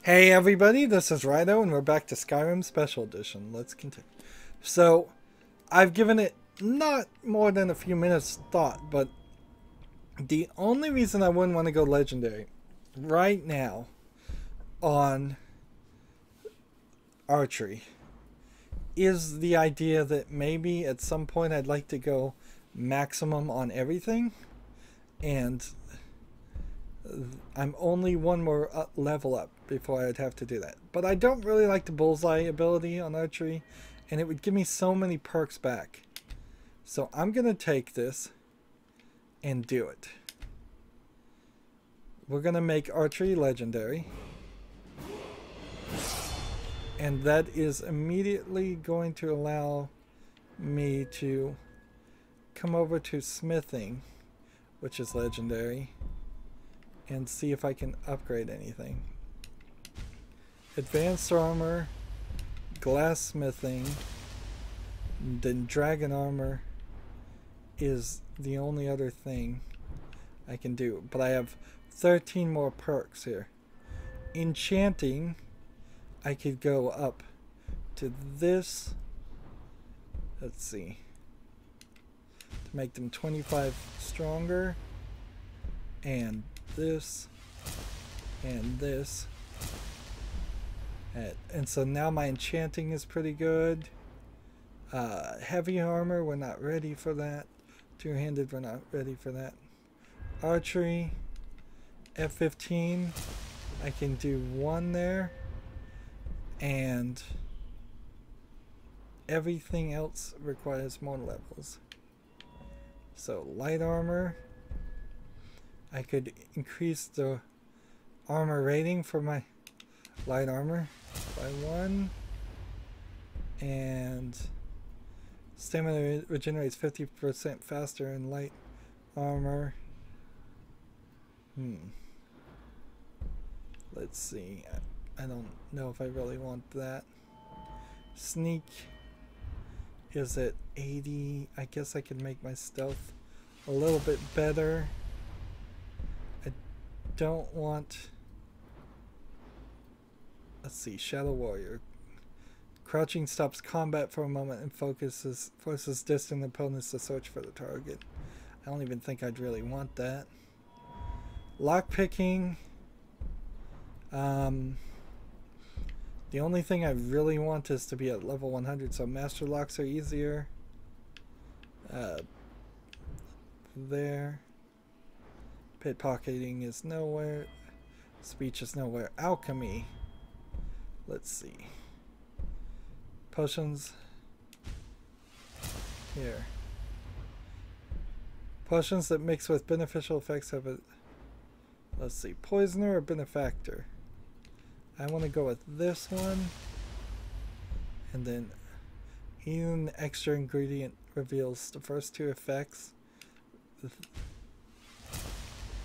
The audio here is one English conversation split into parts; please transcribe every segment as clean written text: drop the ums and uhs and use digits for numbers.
Hey everybody, this is Rydo and we're back to Skyrim Special Edition. Let's continue. So, I've given it not more than a few minutes thought, but the only reason I wouldn't want to go Legendary right now on Archery is the idea that maybe at some point I'd like to go maximum on everything, and I'm only one more level up before I'd have to do that. But I don't really like the bullseye ability on archery, and it would give me so many perks back. So I'm going to take this and do it. We're going to make archery legendary. And that is immediately going to allow me to come over to smithing, which is legendary, and see if I can upgrade anything. Advanced armor, glassmithing, then dragon armor is the only other thing I can do. But I have 13 more perks here. Enchanting, I could go up to this. Let's see. To make them 25 stronger. And this and this, and so now my enchanting is pretty good. Heavy armor, we're not ready for that. Two-handed, we're not ready for that. Archery, F15, I can do one there, and everything else requires more levels. So light armor, I could increase the armor rating for my light armor by 1, and stamina regenerates 50% faster in light armor. Let's see, I don't know if I really want that. Sneak is at 80. I guess I can make my stealth a little bit better. Don't want, let's see, Shadow Warrior. Crouching stops combat for a moment and forces distant opponents to search for the target. I don't even think I'd really want that. Lockpicking. The only thing I really want is to be at level 100, so master locks are easier. There. Pickpocketing is nowhere. Speech is nowhere. Alchemy. Let's see. Potions. Here. Potions that mix with beneficial effects have a... Let's see. Poisoner or benefactor? I want to go with this one. And then even extra ingredient reveals the first two effects.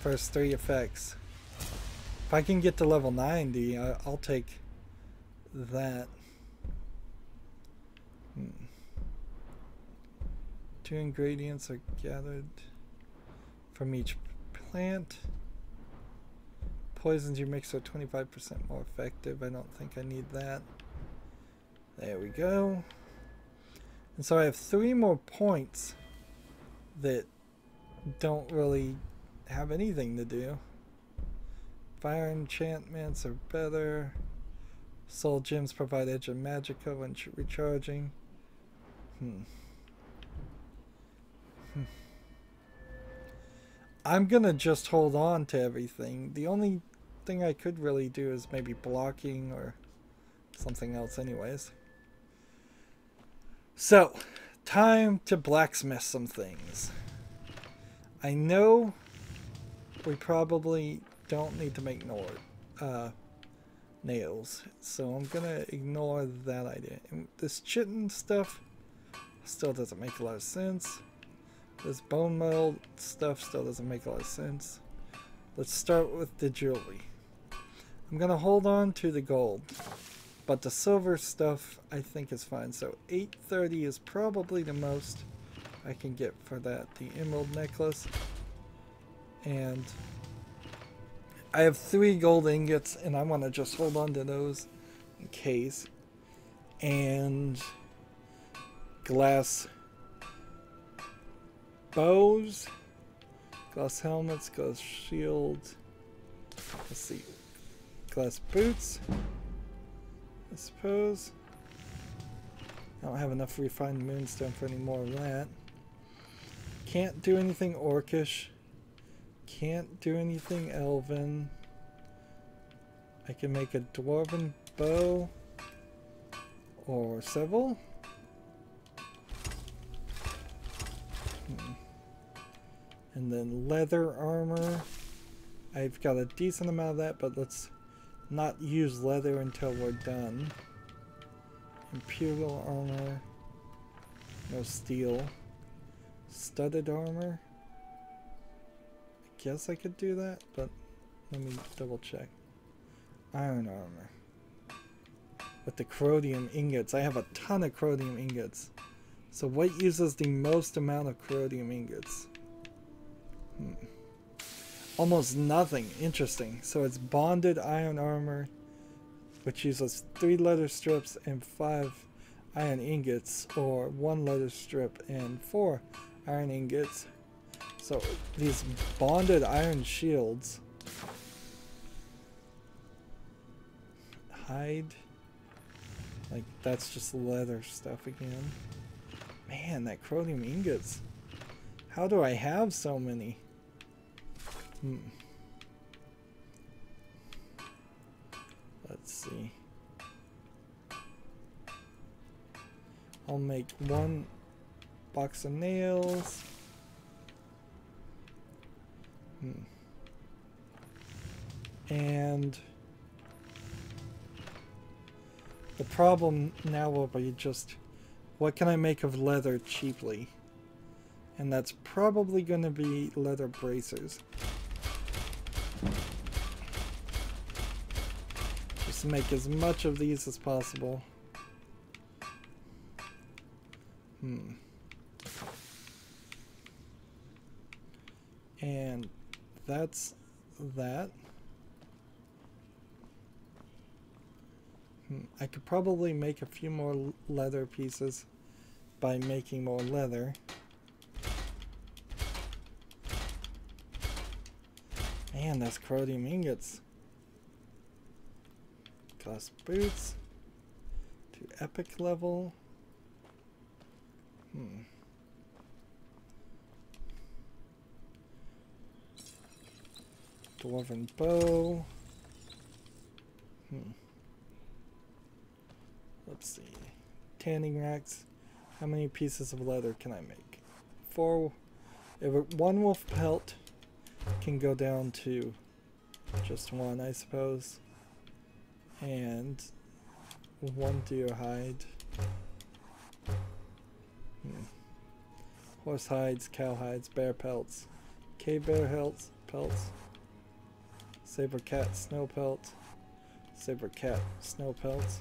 First 3 effects. If I can get to level 90, I'll take that. 2 ingredients are gathered from each plant. Poisons you mix are 25% more effective. I don't think I need that. There we go. And so I have 3 more points that don't really have anything to do. Fire enchantments are better. Soul gems provide edge of magicka when recharging. I'm gonna just hold on to everything. The only thing I could really do is maybe blocking or something else anyways. So, time to blacksmith some things. I know we probably don't need to make nails, so I'm gonna ignore that idea. And this chitin stuff still doesn't make a lot of sense. This bone metal stuff still doesn't make a lot of sense. Let's start with the jewelry. I'm gonna hold on to the gold, but the silver stuff I think is fine. So 830 is probably the most I can get for that. The emerald necklace and I have 3 gold ingots, and I want to just hold on to those in case. And glass bows, glass helmets, glass shields. Let's see, glass boots, I suppose. I don't have enough refined moonstone for any more of that. Can't do anything orcish. Can't do anything elven. I can make a dwarven bow or several. And then leather armor. I've got a decent amount of that, but let's not use leather until we're done. Imperial armor. No steel. Studded armor. I guess I could do that, but let me double check. Iron armor. With the corrodium ingots. I have a ton of corrodium ingots. So what uses the most amount of corrodium ingots? Almost nothing. Interesting. So it's bonded iron armor, which uses 3 leather strips and 5 iron ingots, or 1 leather strip and 4 iron ingots. So these bonded iron shields. Hide. Like, that's just leather stuff again. Man, that corrodium ingots. How do I have so many? Let's see. I'll make 1 box of nails. And the problem now will be just, what can I make of leather cheaply? And that's probably going to be leather bracers. Just make as much of these as possible. And that's that. I could probably make a few more leather pieces by making more leather. Man, that's corrodium ingots. Glass boots to epic level. Dwarven bow. Let's see. Tanning racks. How many pieces of leather can I make? 4. If 1 wolf pelt can go down to just 1, I suppose. And 1 deer hide. Horse hides, cow hides, bear pelts. Cave bear pelts. Saber cat snow pelt. Saber cat snow pelts.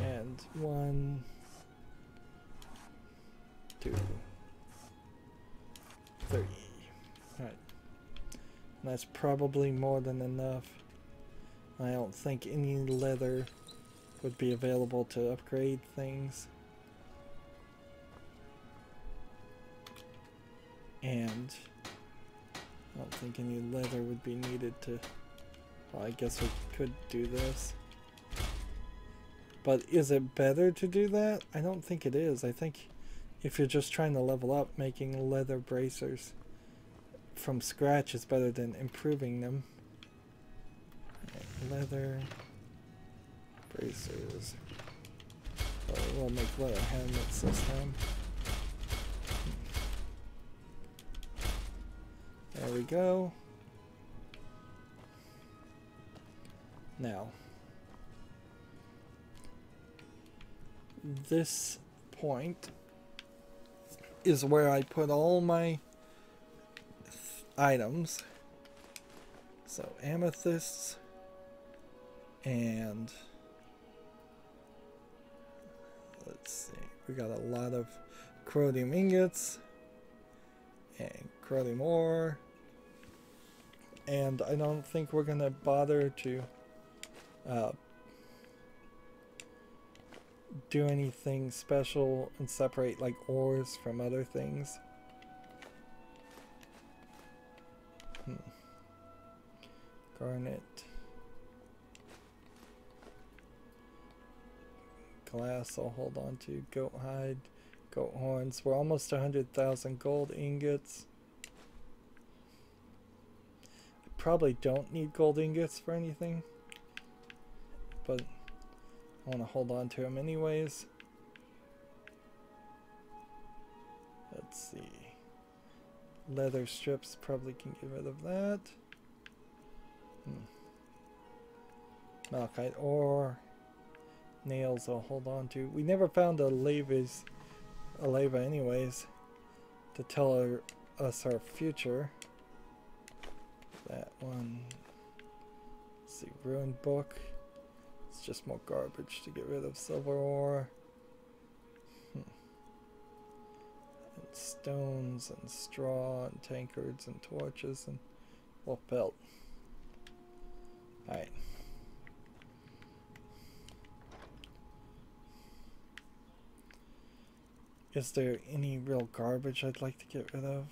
And 1, 2, 3. Alright. And that's probably more than enough. I don't think any leather would be available to upgrade things. And I don't think any leather would be needed to... Well, I guess we could do this. But is it better to do that? I don't think it is. I think if you're just trying to level up, making leather bracers from scratch is better than improving them. Right, leather bracers. Oh, we'll make leather helmets this time. There we go. Now, this point is where I put all my items. So amethysts and let's see, we got a lot of corrodium ingots and corrodium ore And I don't think we're gonna bother to do anything special and separate like ores from other things. Garnet. Glass I'll hold on to. Goat hide. Goat horns. We're almost 100,000 gold ingots. I probably don't need gold ingots for anything, but I want to hold on to them anyways. Let's see. Leather strips, probably can get rid of that. Malachite ore. Nails I'll hold on to. We never found a leva anyways to tell us our future. That one. Let's see, ruined book. It's just more garbage to get rid of. Silver ore. And stones and straw and tankards and torches and wolf belt. Alright. Is there any real garbage I'd like to get rid of?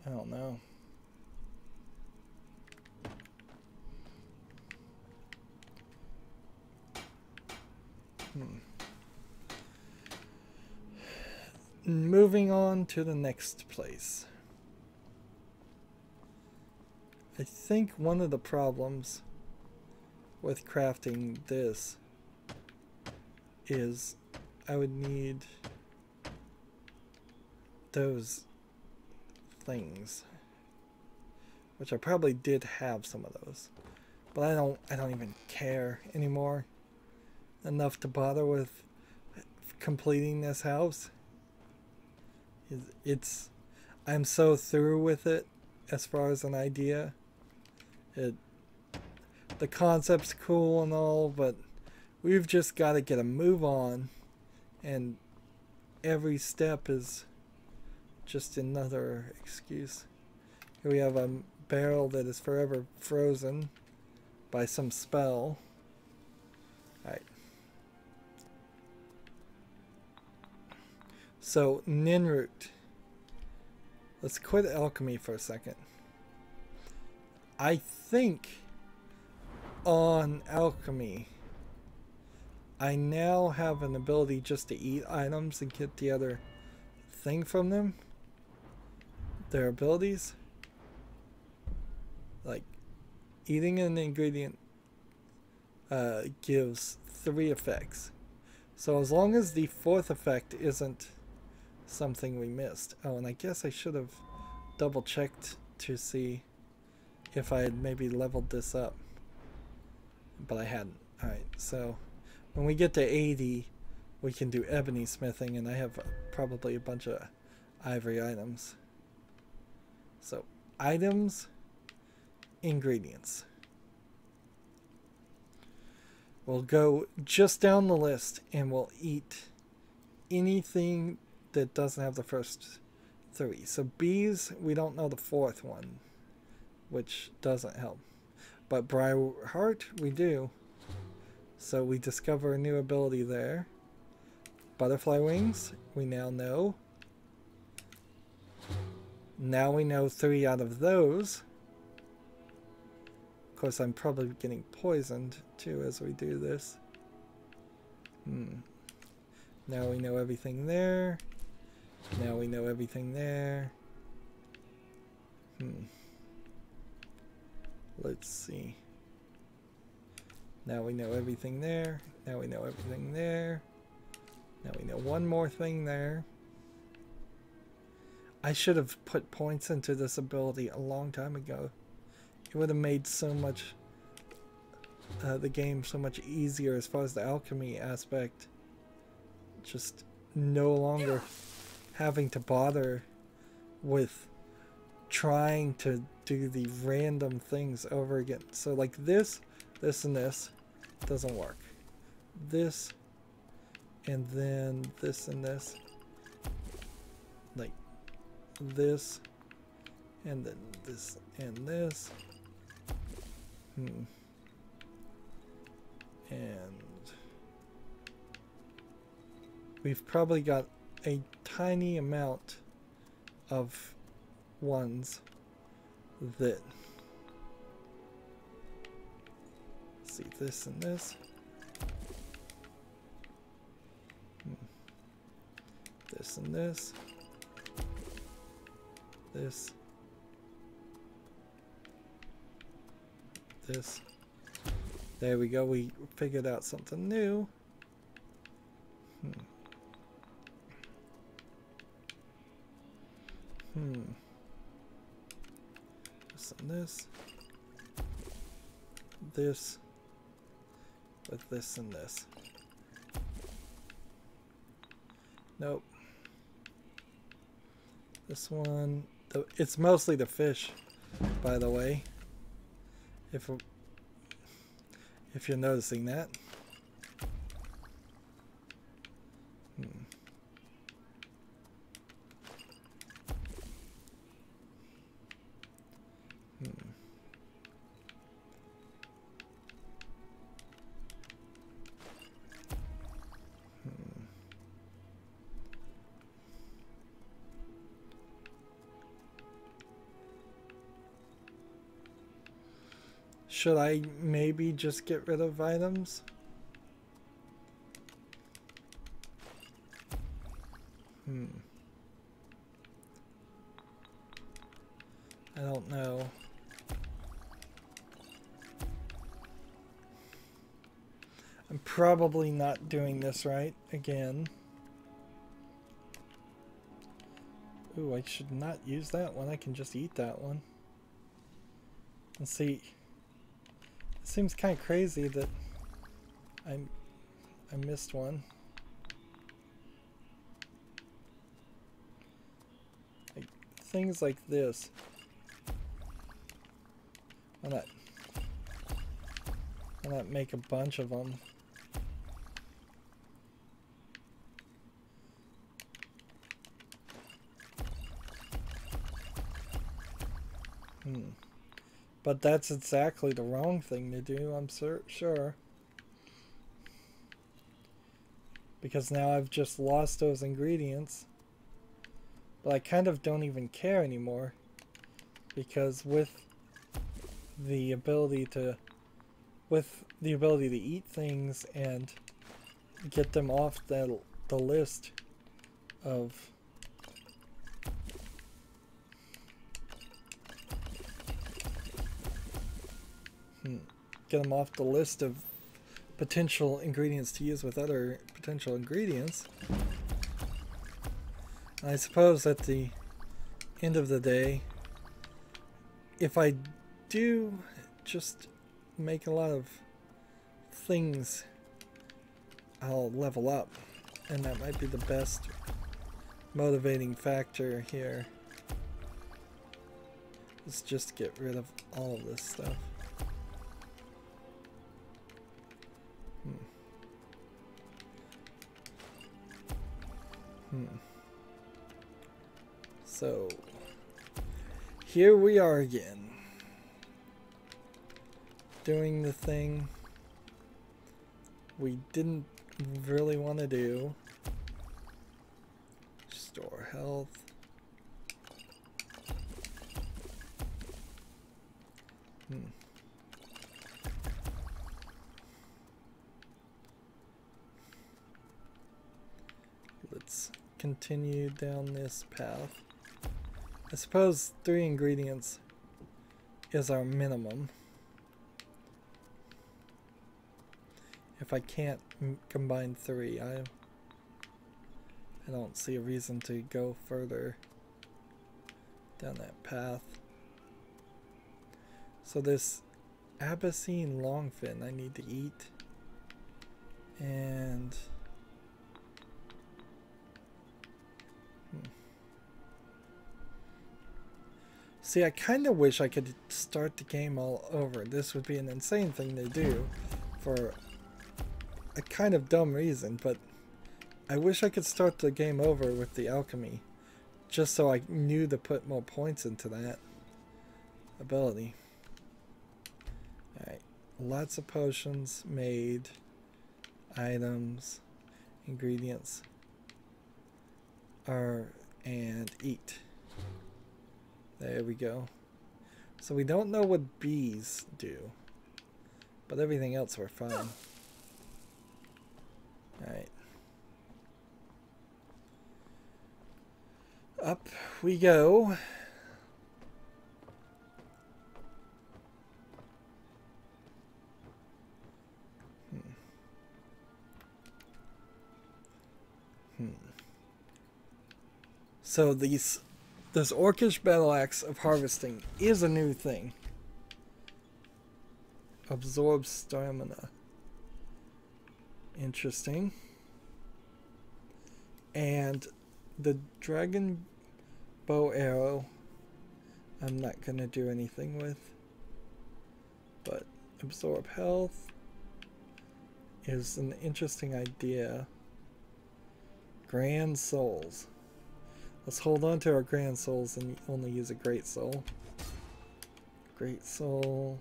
I don't know. Moving on to the next place. I think one of the problems with crafting this is I would need those things, which I probably did have some of those, but I don't even care anymore enough to bother with completing this house. I'm so through with it as far as an idea. The concept's cool and all, but we've just got to get a move on, and every step is just another excuse. Here we have a barrel that is forever frozen by some spell. Alright. So, Ninroot. Let's quit alchemy for a second. I think on alchemy, I now have an ability just to eat items and get the other thing from them. Their abilities. Like, eating an ingredient gives 3 effects. So as long as the 4th effect isn't something we missed. Oh, and I guess I should have double checked to see if I had maybe leveled this up, but I hadn't. Alright, so when we get to 80 we can do ebony smithing, and I have probably a bunch of ivory items. So items, ingredients. We'll go just down the list and we'll eat anything that doesn't have the first 3. So bees, we don't know the 4th one, which doesn't help. But Briarheart, we do. So we discover a new ability there. Butterfly wings, we now know. Now we know 3 out of those. Of course, I'm probably getting poisoned too as we do this. Now we know everything there. Now we know everything there. Let's see. Now we know everything there. Now we know everything there. Now we know one more thing there. I should have put points into this ability a long time ago. It would have made so much the game so much easier as far as the alchemy aspect. Just no longer having to bother with trying to do the random things over again. So like this, and this doesn't work. This, and then this and this. Like this, And then this and this. And we've probably got a tiny amount of ones that, see, this and this. This and this. This. This. There we go. We figured out something new. This and this. This. With this and this. Nope. This one, it's mostly the fish, by the way, if you're noticing that. Should I maybe just get rid of items? I don't know. I'm probably not doing this right again. Ooh, I should not use that one. I can just eat that one. And see, it seems kind of crazy that I missed one. Like, things like this. Why not make a bunch of them? But that's exactly the wrong thing to do, I'm sure. Because now I've just lost those ingredients. But I kind of don't even care anymore. Because with the ability to eat things and get them off the list of potential ingredients to use with other potential ingredients. I suppose at the end of the day, if I do just make a lot of things, I'll level up, and that might be the best motivating factor here. Let's just get rid of all of this stuff. So here we are again, doing the thing we didn't really want to do. Store health. Let's continue down this path. I suppose 3 ingredients is our minimum. If I can't combine 3, I don't see a reason to go further down that path. So this Abyssine longfin I need to eat, and see, I kind of wish I could start the game all over. This would be an insane thing to do for a kind of dumb reason, but I wish I could start the game over with the alchemy, just so I knew to put more points into that. ability. Alright, lots of potions made, items, ingredients, and eat. There we go. So we don't know what bees do, but everything else we're fine. Alright. Up we go. So this Orcish Battle Axe of Harvesting is a new thing. Absorbs stamina. Interesting. And the Dragon Bow Arrow I'm not going to do anything with. But Absorb Health is an interesting idea. Grand Souls. Let's hold on to our Grand Souls and only use a Great Soul. Great Soul.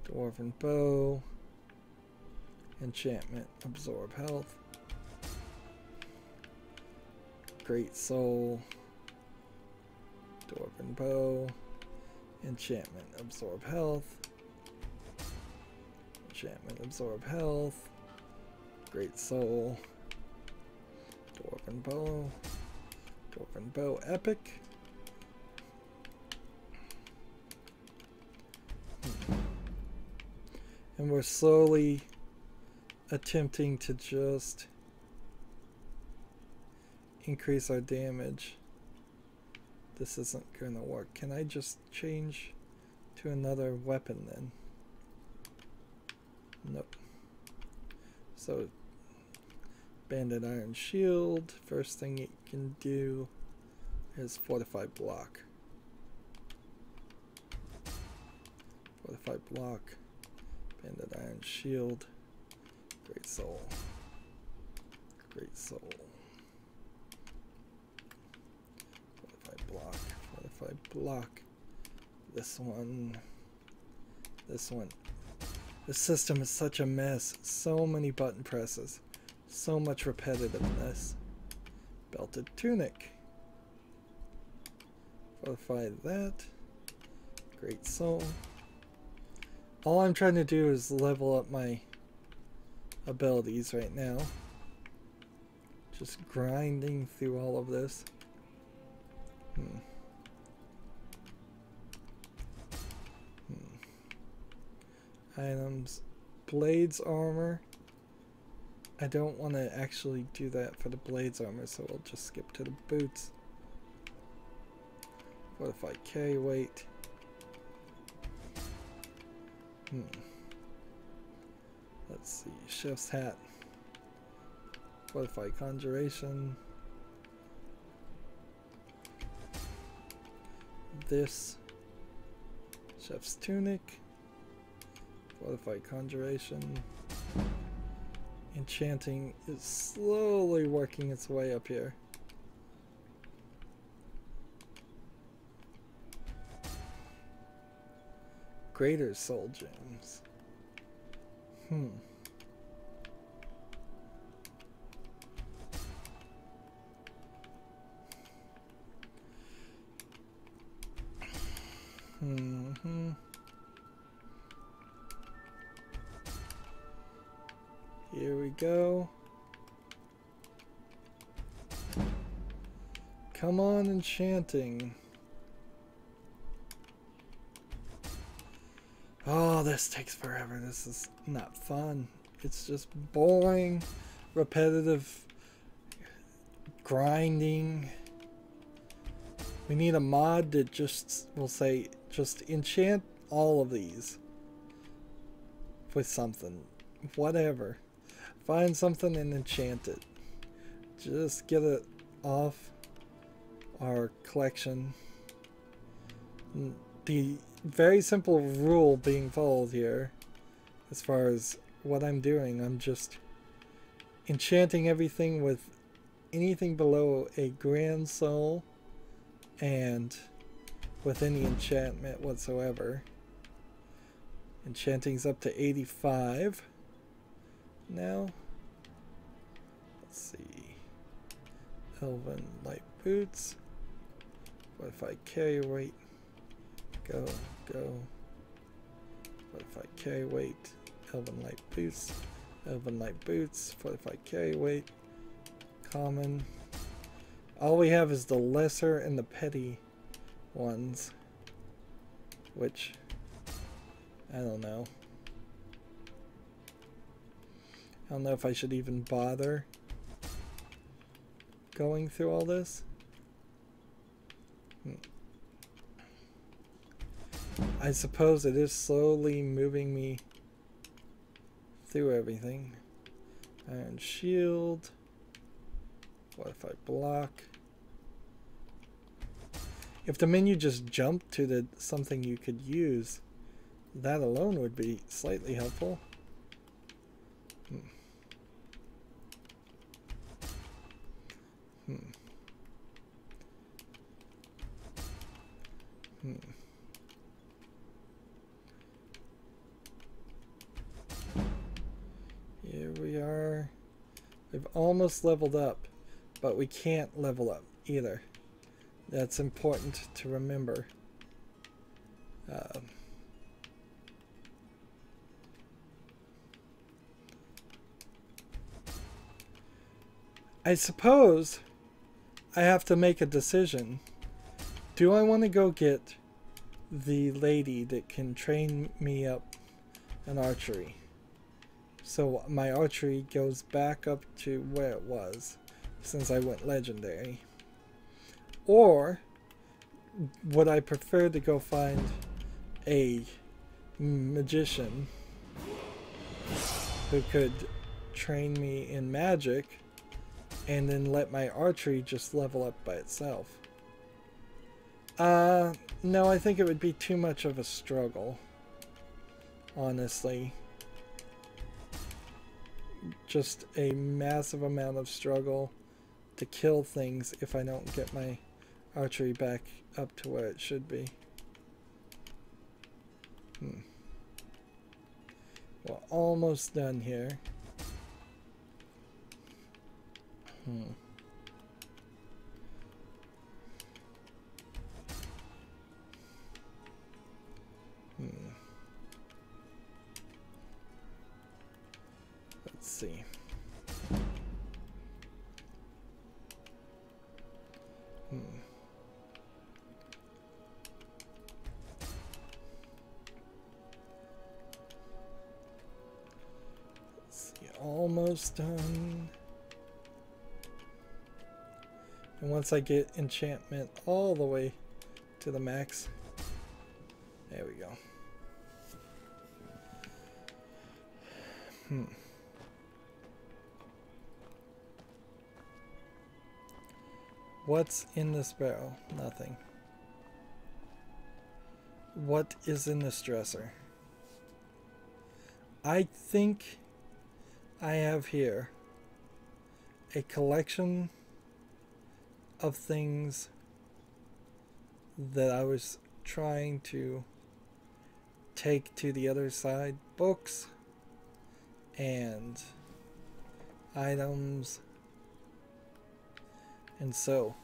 Dwarven Bow. Enchantment. Absorb Health. Great Soul. Dwarven Bow. Enchantment. Absorb Health. Enchantment. Absorb Health. Great Soul. Dwarven Bow. Dwarven Bow Epic. And we're slowly attempting to just increase our damage. This isn't going to work. Can I just change to another weapon then? Nope. So Banded Iron Shield. First thing it can do is Fortified Block. Fortified Block. Banded Iron Shield. Great Soul. Great Soul. Fortified Block. Fortified Block. This one. This one. The system is such a mess. So many button presses. So much repetitiveness. Belted Tunic. Fortify that. Great Soul. All I'm trying to do is level up my abilities right now. Just grinding through all of this. Items. Blades Armor. I don't want to actually do that for the Blades Armor, so we'll just skip to the Boots. Fortify Carry Weight. Let's see. Chef's Hat. Fortify Conjuration. This. Chef's Tunic. Fortify Conjuration. Enchanting is slowly working its way up here. Greater Soul Gems. Here we go. Come on, enchanting. Oh, this takes forever. This is not fun. It's just boring, repetitive grinding. We need a mod that just will say, just enchant all of these with something. Whatever. Find something and enchant it. Just get it off our collection. The very simple rule being followed here, as far as what I'm doing, I'm just enchanting everything with anything below a Grand Soul and with any enchantment whatsoever. Enchanting's up to 85 now. Let's see. Elven light boots. 45 carry weight. Go. 45 carry weight. Elven light boots. Elven light boots. 45 carry weight. Common. All we have is the lesser and the petty ones, which I don't know. I don't know if I should even bother going through all this. I suppose it is slowly moving me through everything. Iron shield. Fortified block. If the menu just jumped to the something you could use, that alone would be slightly helpful. Here we are. We've almost leveled up, but we can't level up either. That's important to remember. I suppose I have to make a decision. Do I want to go get the lady that can train me up in archery, so my archery goes back up to where it was since I went legendary? Or would I prefer to go find a magician who could train me in magic and then let my archery just level up by itself? No, I think it would be too much of a struggle, honestly. Just a massive amount of struggle to kill things if I don't get my archery back up to where it should be. We're almost done here. Let's see. Let's see, almost done. And once I get enchantment all the way to the max, there we go. What's in this barrel? Nothing. What is in this dresser? I think I have here a collection of things that I was trying to take to the other side. Books and items. And so,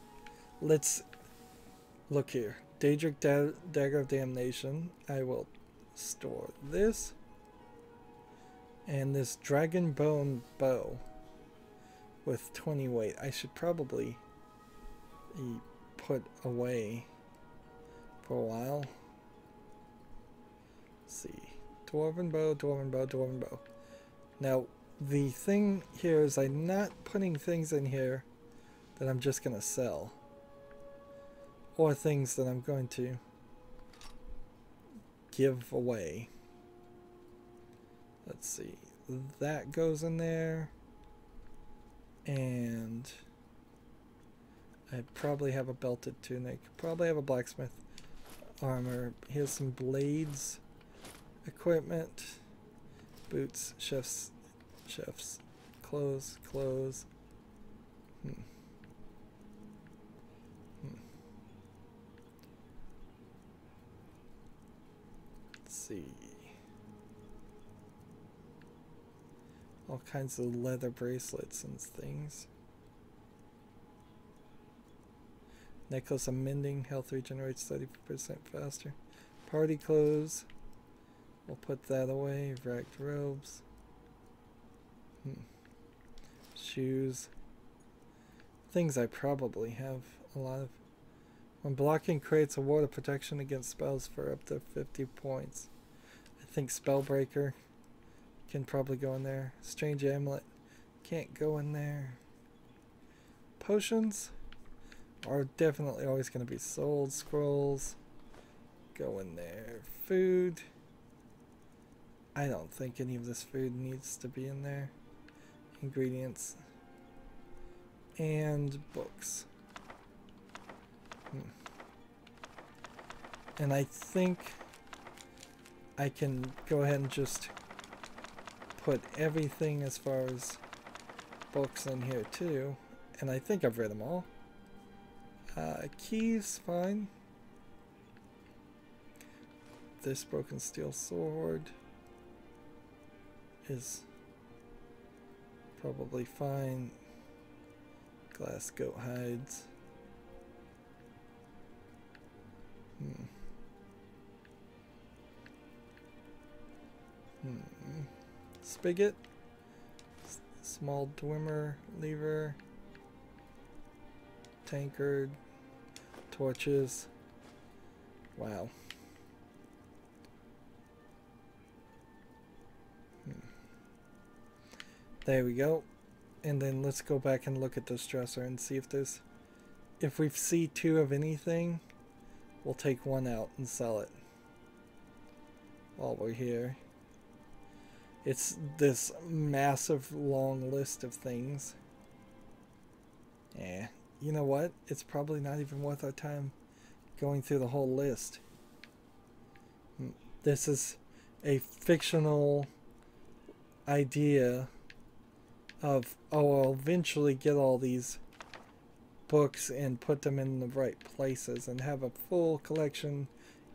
let's look here. Daedric Dagger of Damnation. I will store this. And this Dragon Bone Bow with 20 weight. I should probably put away for a while. Let's see. Dwarven Bow, Dwarven Bow, Dwarven Bow. Now, the thing here is I'm not putting things in here that I'm just going to sell, or things that I'm going to give away. Let's see, that goes in there, and I probably have a belted tunic, probably have a blacksmith armor. Here's some blades, equipment, boots, chef's clothes. see. All kinds of leather bracelets and things. Necklace of mending. Health regenerates 30% faster. Party clothes. We'll put that away. Wrapped robes. Shoes. Things I probably have a lot of. When blocking creates a ward of protection against spells for up to 50 points. I think Spellbreaker can probably go in there. Strange Amulet can't go in there. Potions are definitely always going to be sold. Scrolls go in there. Food. I don't think any of this food needs to be in there. Ingredients. And books. And I think I can go ahead and just put everything as far as books in here too. And I think I've read them all. Keys, fine. This broken steel sword is probably fine. Glass goat hides. Spigot. Small Dwemer lever. Tankard. Torches. Wow. There we go. And then let's go back and look at this dresser and see if there's, if we see two of anything, we'll take one out and sell it while we're here. It's this massive long list of things. You know what? It's probably not even worth our time going through the whole list. This is a fictional idea of, oh, I'll eventually get all these books and put them in the right places and have a full collection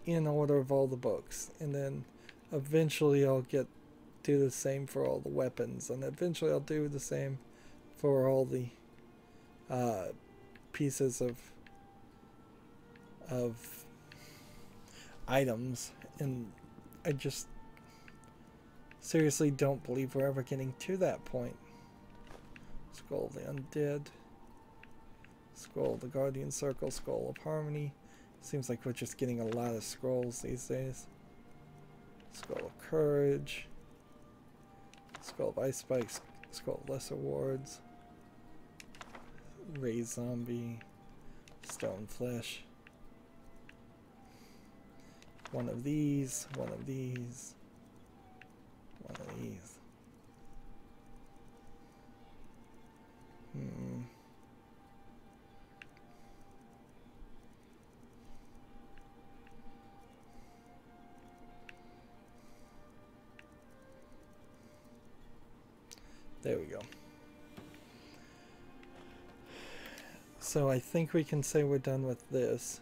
in order of all the books. And then eventually I'll do the same for all the weapons. And eventually I'll do the same for all the pieces of items. And I just seriously don't believe we're ever getting to that point. Scroll of the Undead. Scroll of the Guardian Circle. Scroll of Harmony. Seems like we're just getting a lot of scrolls these days. Scroll of Courage. Scroll of Ice Spikes. Scroll of Lesser Wards. Raised Zombie. Stone Flesh. One of these. One of these. One of these. There we go. So I think we can say we're done with this.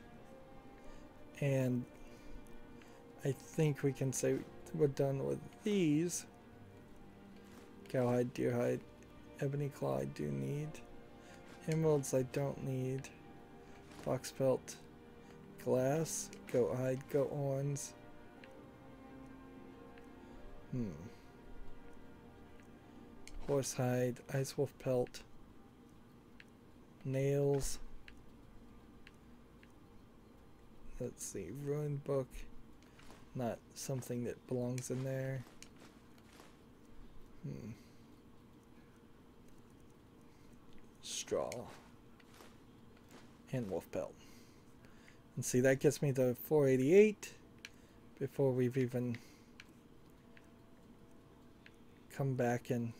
And I think we can say we're done with these. Cowhide, Deerhide, Ebony Claw I do need. Emeralds I don't need. Fox Pelt, Glass, Goat Hide, Goat Horns. Horse Hide, Ice Wolf Pelt. Nails. Let's see, Ruined Book. Not something that belongs in there. Straw. And wolf pelt. And see, that gets me to 488 before we've even come back and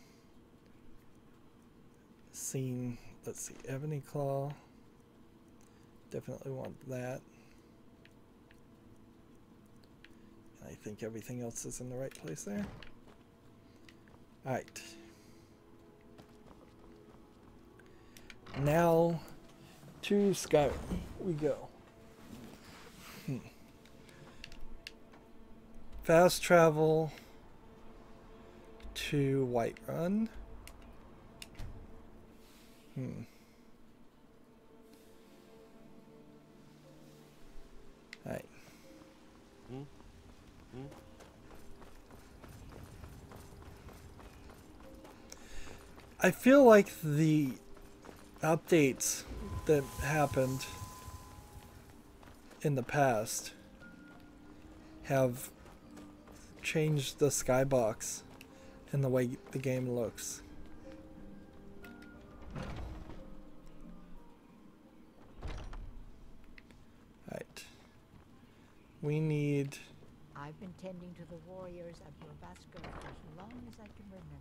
seen, let's see, Ebony Claw. Definitely want that. I think everything else is in the right place there. Alright. Now to Skyrim we go. Fast travel to Whiterun. Alright. I feel like the updates that happened in the past have changed the skybox and the way the game looks. Right. We need... I've been tending to the warriors of Yavaska for as long as I can remember.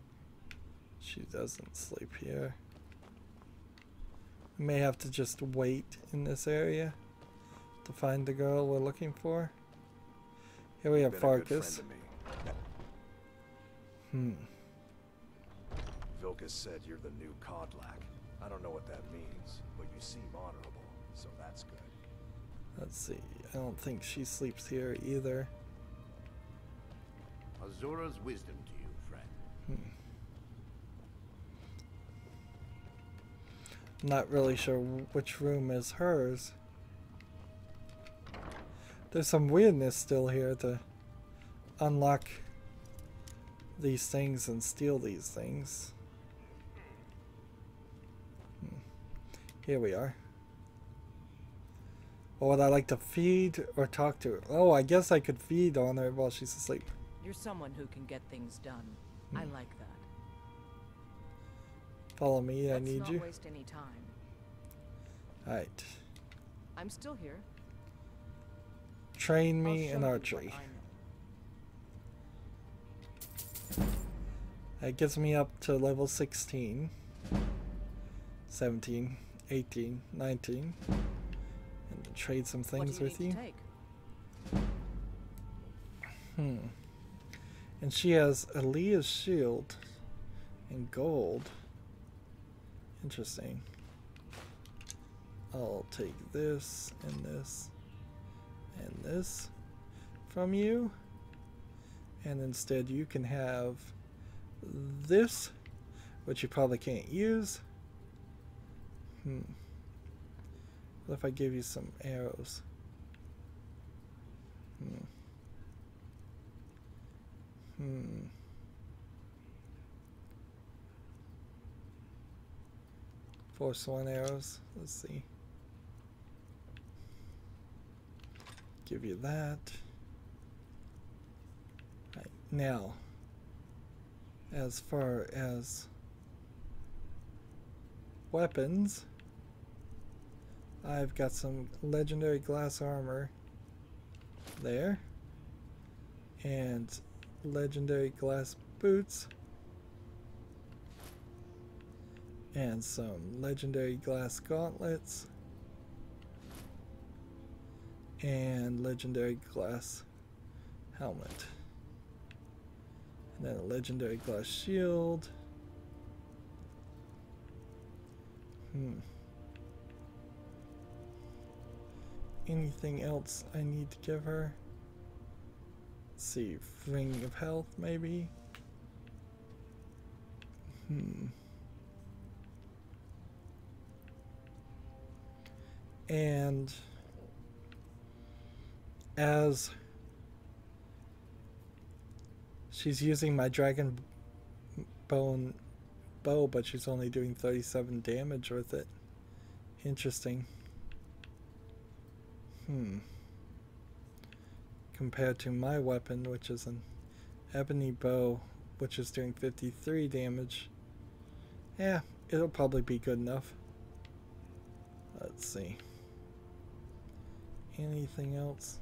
She doesn't sleep here. We may have to just wait in this area to find the girl we're looking for. Here we have Farkas. Vilkas said you're the new Kodlak. I don't know what that means, but you seem honorable, so that's good. Let's see. I don't think she sleeps here either. Azura's wisdom to you, friend. Not really sure which room is hers. There's some weirdness still here to unlock these things and steal these things. Here we are. What would I like to feed or talk to her? Oh, I guess I could feed on her while she's asleep. You're someone who can get things done. I like that. Follow me, I Let's need not you. waste any time. Alright. I'm still here. Train I'll me show in you what archery. I know. That gets me up to level 16, 17, 18, 19. And trade some things with you. Take? And she has Aaliyah's shield and gold. Interesting. I'll take this and this and this from you. And instead you can have this, which you probably can't use. What if I give you some arrows? Force 1 arrows. Let's see. Give you that. Right, now, as far as weapons, I've got some legendary glass armor there, and legendary glass boots, and some legendary glass gauntlets, and legendary glass helmet, and then a legendary glass shield. Anything else I need to give her? Let's see, ring of health maybe. And as she's using my dragon bone bow, but she's only doing 37 damage with it. Interesting. Compared to my weapon, which is an ebony bow, which is doing 53 damage. Yeah, it'll probably be good enough. Let's see. Anything else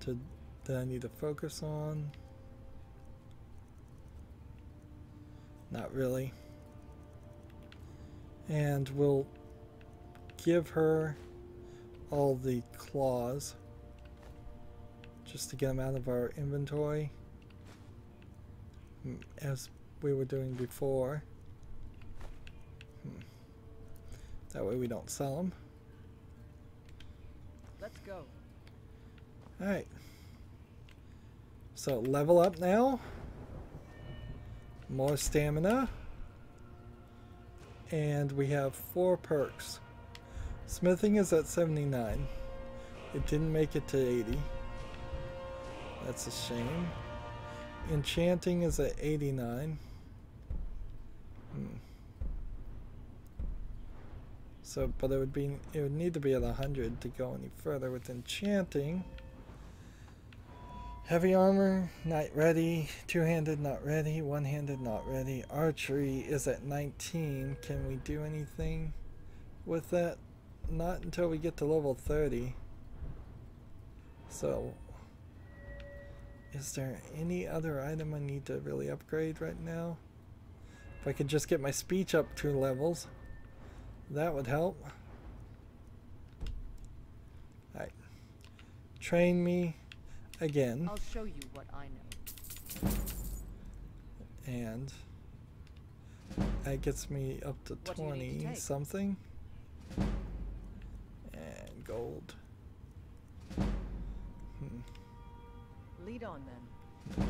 that I need to focus on? Not really. And we'll give her all the claws just to get them out of our inventory, as we were doing before. That way we don't sell them. Let's go. Alright. So level up now. More stamina. And we have 4 perks. Smithing is at 79. It didn't make it to 80. That's a shame. Enchanting is at 89. So, but it would need to be at 100 to go any further with enchanting. Heavy armor, not ready. Two-handed, not ready. One-handed, not ready. Archery is at 19. Can we do anything with that? Not until we get to level 30. So, is there any other item I need to really upgrade right now? If I could just get my speech up 2 levels, that would help. Alright. Train me again. I'll show you what I know. And that gets me up to What do you need to 20 take? something. And gold. Lead on then.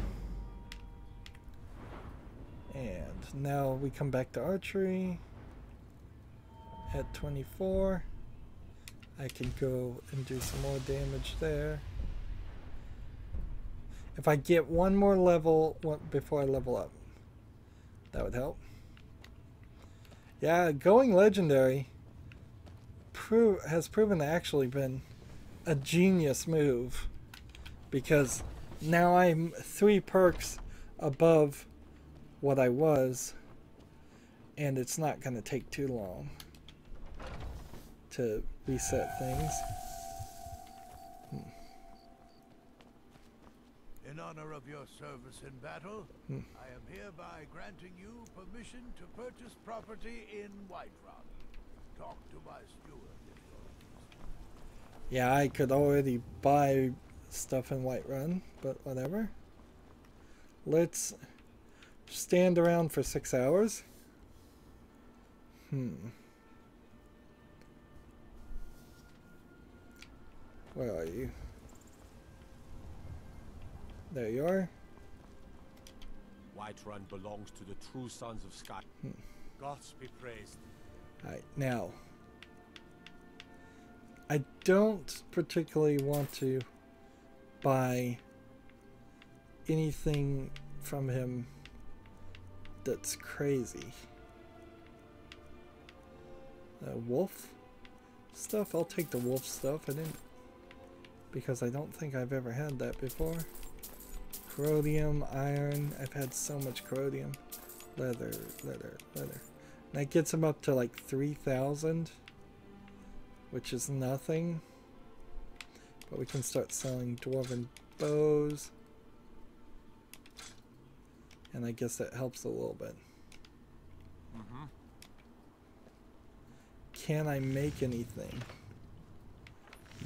And now we come back to archery at 24. I can go and do some more damage there. If I get one more level before I level up, that would help. Yeah, going legendary has proven to actually been a genius move, because now I'm 3 perks above what I was, and it's not going to take too long to reset things. In honor of your service in battle, I am hereby granting you permission to purchase property in Whiterun. Talk to my steward if you're interested. Yeah, I could already buy stuff in Whiterun, but whatever. Let's stand around for 6 hours. Where are you? There you are. Whiterun belongs to the true sons of Sky. Gods be praised. Alright, now. I don't particularly want to buy anything from him that's crazy. Wolf stuff? I'll take the wolf stuff. Because I don't think I've ever had that before. Corrodium, iron. I've had so much corrodium. Leather. That gets him up to like 3,000, which is nothing. But we can start selling dwarven bows. And I guess that helps a little bit. Can I make anything?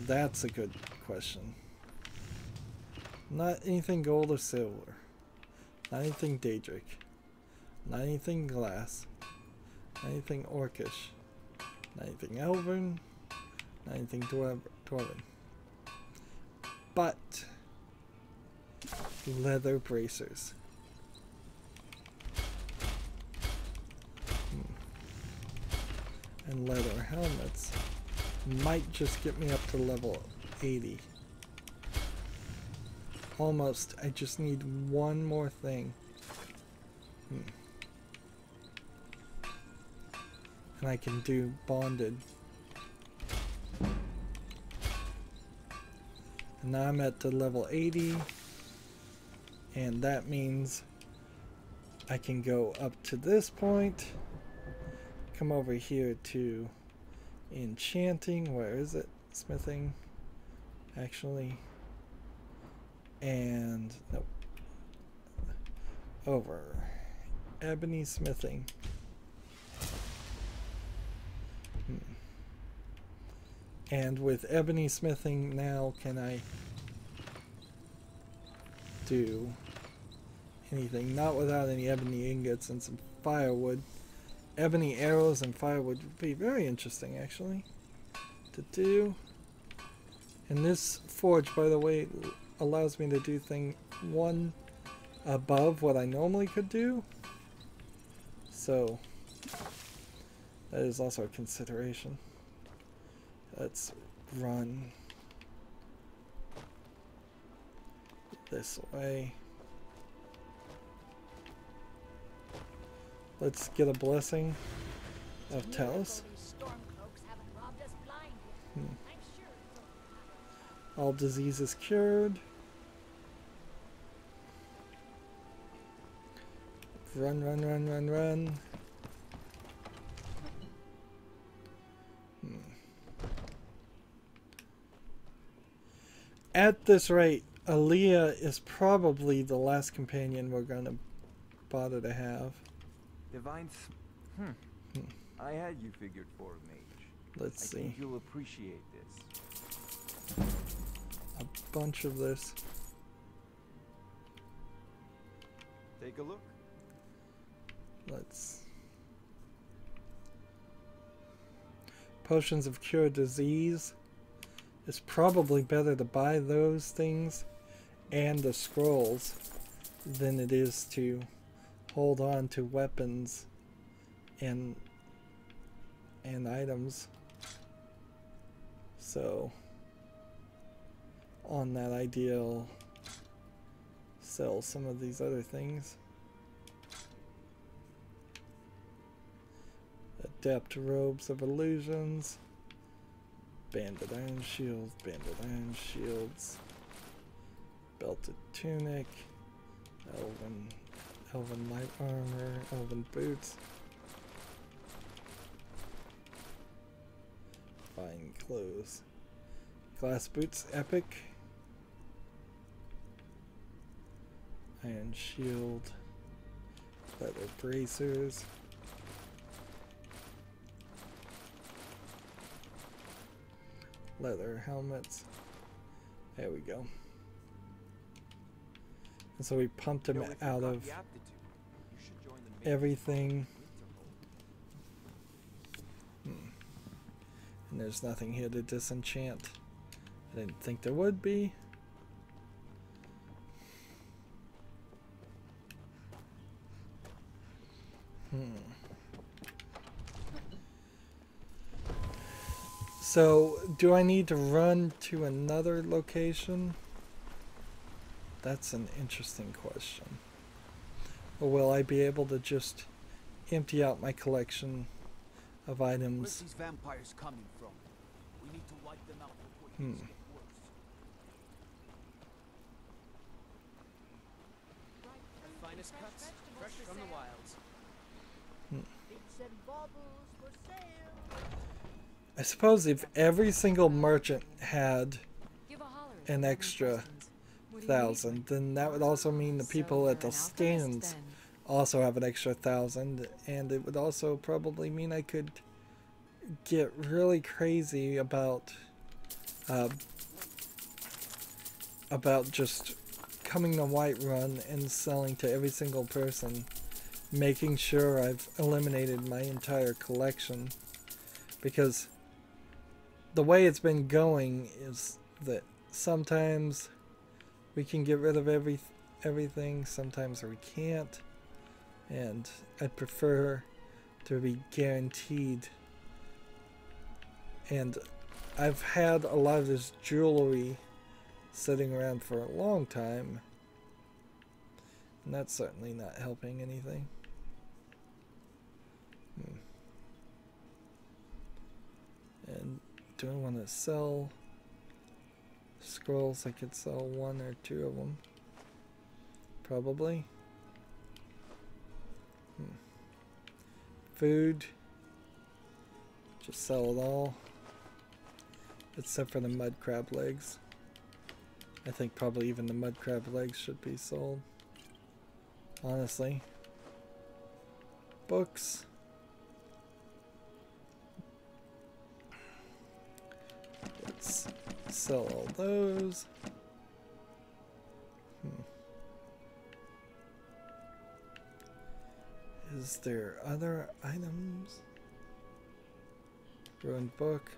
That's a good question. Not anything gold or silver. Not anything Daedric. Not anything glass. Not anything orcish. Not anything elven. Not anything dwarven. But leather bracers. And leather helmets might just get me up to level 80. Almost. I just need one more thing. And I can do bonded. And now I'm at the level 80. And that means I can go up to this point. Come over here to enchanting. Where is it? Smithing. Actually. And nope. Over. Ebony smithing. And with ebony smithing now, can I do anything? Not without any ebony ingots and some firewood. Ebony arrows and firewood would be very interesting, actually, to do. And this forge, by the way, allows me to do one above what I normally could do. So that is also a consideration. Let's run this way. Let's get a blessing of Talos. All diseases cured. Run, run, run, run, run. At this rate, Aaliyah is probably the last companion we're gonna bother to have. Divine. I had you figured for a mage. Let's I see. think you'll appreciate this. A bunch of this. Take a look. Let's. Potions of cure disease. It's probably better to buy those things and the scrolls than it is to hold on to weapons and items. So on that idea, I'll sell some of these other things. Adept robes of illusions. Banded iron shields, banded iron shields, belted tunic, elven light armor, elven boots, fine clothes, glass boots, epic, iron shield, leather bracers. Leather helmets. There we go. And so we pumped him out of everything. And there's nothing here to disenchant. I didn't think there would be. So, do I need to run to another location? That's an interesting question. Or will I be able to just empty out my collection of items? Where's these vampires coming from? We need to wipe them out before things get worse. Finest cuts, fresh from the wilds. Bits and baubles for sale. I suppose if every single merchant had an extra 1,000, then that would also mean the people at the stands also have an extra 1,000, and it would also probably mean I could get really crazy about just coming to Whiterun and selling to every single person, making sure I've eliminated my entire collection, because the way it's been going is that sometimes we can get rid of everything, sometimes we can't, and I'd prefer to be guaranteed. And I've had a lot of this jewelry sitting around for a long time, and that's certainly not helping anything. And do I want to sell scrolls? I could sell 1 or 2 of them. Probably. Food. Just sell it all. Except for the mud crab legs. I think probably even the mud crab legs should be sold. Honestly. Books. Let's sell all those. Is there other items? Ruined book.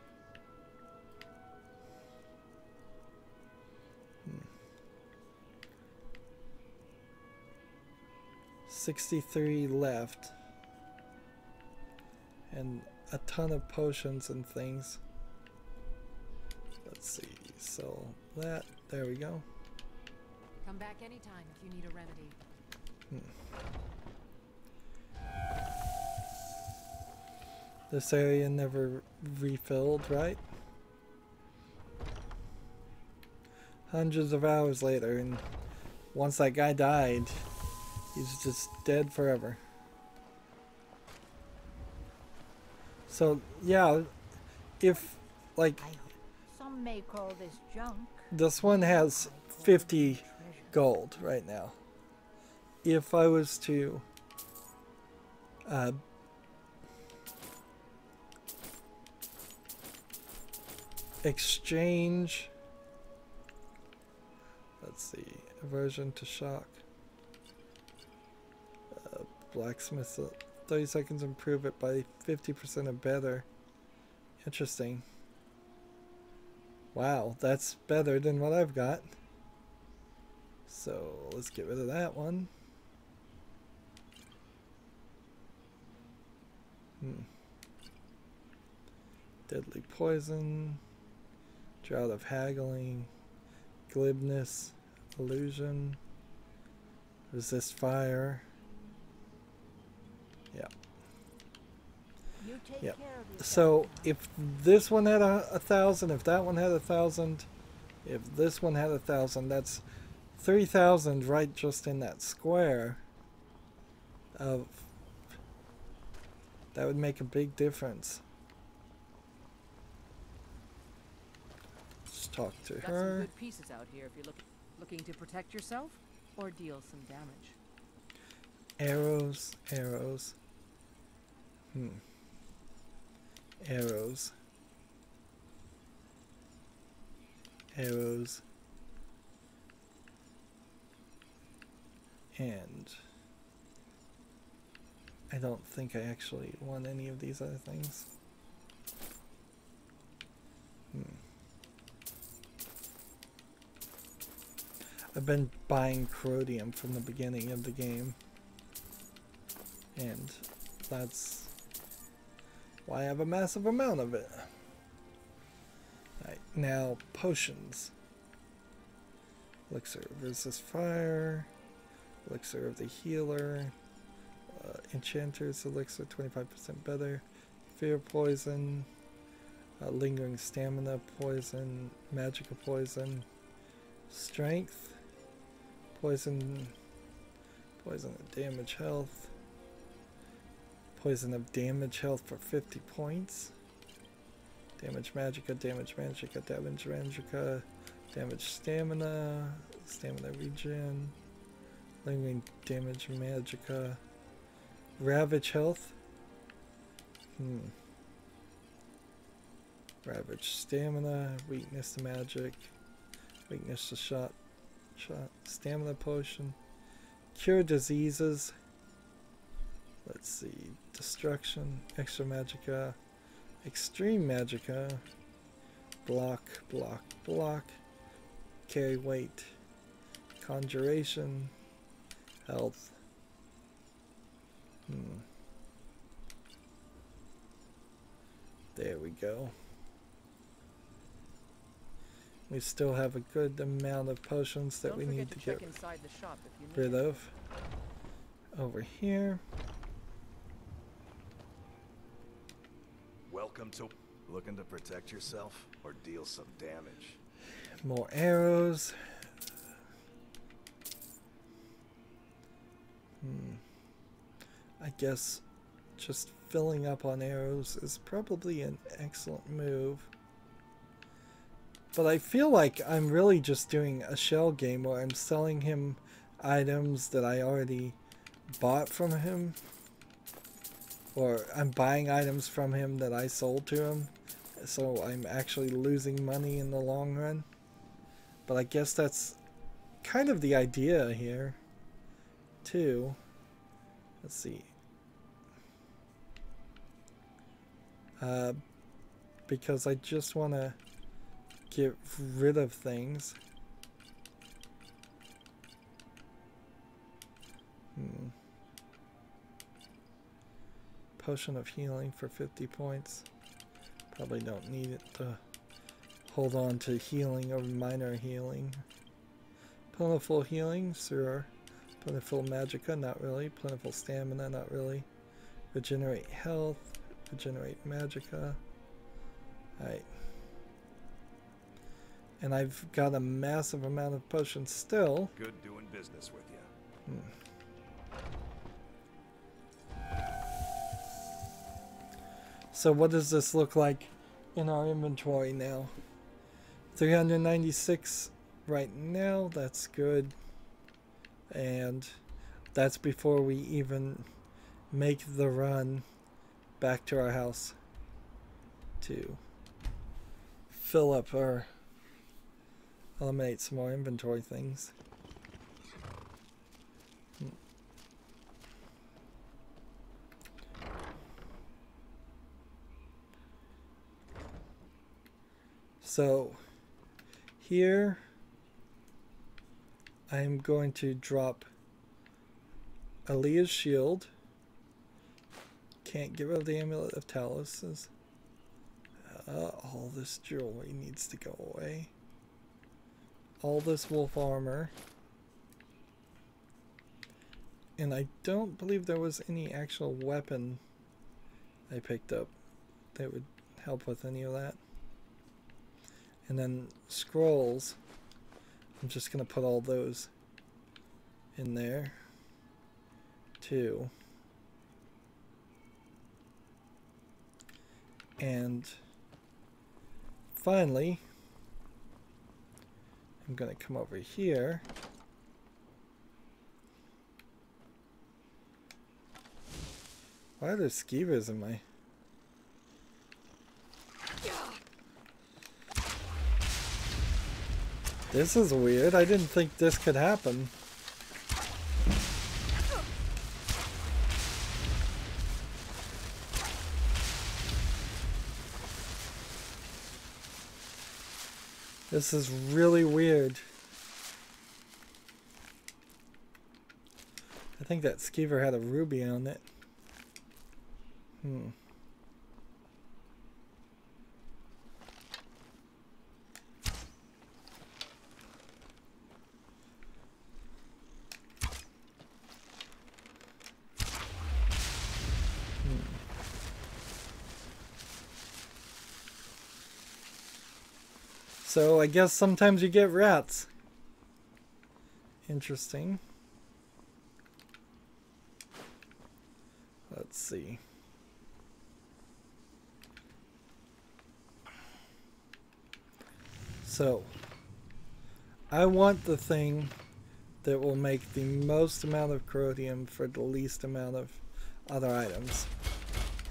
63 left. And a ton of potions and things. Let's see, so that, there we go. Come back anytime if you need a remedy. This area never refilled, right? Hundreds of hours later, and once that guy died, he's just dead forever. So, yeah, if, like, Some may call this junk. this one has 50 gold right now. If I was to exchange, let's see, aversion to shock, blacksmith, 30 seconds improve it by 50% or better. Interesting. Wow, that's better than what I've got. So let's get rid of that one. Deadly poison, drought of haggling, glibness, illusion, resist fire. Yeah. You take Yeah. care of yourself. So if this one had 1,000, if that one had 1,000, if this one had 1,000, that's 3,000 right just in that square. Of that would make a big difference. Let's talk to Got some her. good pieces out here if you're looking to protect yourself or deal some damage. Arrows, arrows. Arrows. Arrows. And I don't think I actually want any of these other things. I've been buying corrodium from the beginning of the game. And that's why I have a massive amount of it. Alright, now potions. Elixir resist fire. Elixir of the healer. Enchanter's elixir, 25% better. Fear poison. Lingering stamina poison. Magical poison. Strength. Poison. Poison of damage health. Poison of damage health for 50 points. Damage magica, damage magica, damage magica, damage stamina, stamina regen, lingering damage magica, ravage health. Ravage stamina, weakness to magic, weakness to shot, stamina potion, cure diseases. Let's see, destruction, extra magica, extreme magica, block, block, block, carry weight, conjuration, health. There we go. We still have a good amount of potions that we need to get inside the shop if you need rid of. Over here. Welcome to... Looking to protect yourself or deal some damage? More arrows. I guess just filling up on arrows is probably an excellent move. But I feel like I'm really just doing a shell game where I'm selling him items that I already bought from him. Or I'm buying items from him that I sold to him. So I'm actually losing money in the long run. But I guess that's kind of the idea here, too. Let's see. Because I just want to get rid of things. Potion of healing for 50 points. Probably don't need it to hold on to healing or minor healing. Plentiful healing, sure. Plentiful magicka, not really. Plentiful stamina, not really. Regenerate health, regenerate magicka. Alright. And I've got a massive amount of potions still. Good doing business with you. So what does this look like in our inventory now? 396 right now, that's good. And that's before we even make the run back to our house to fill up or eliminate some more inventory things. So here I'm going to drop Aaliyah's shield. Can't get rid of the amulet of Talos. All this jewelry needs to go away. All this wolf armor. And I don't believe there was any actual weapon I picked up that would help with any of that. And then scrolls, I'm just going to put all those in there too. And finally, I'm going to come over here. Why are there skeevers in my... This is weird. I didn't think this could happen. This is really weird. I think that skeever had a ruby on it. So I guess sometimes you get rats. Interesting. Let's see. So I want the thing that will make the most amount of corrodium for the least amount of other items.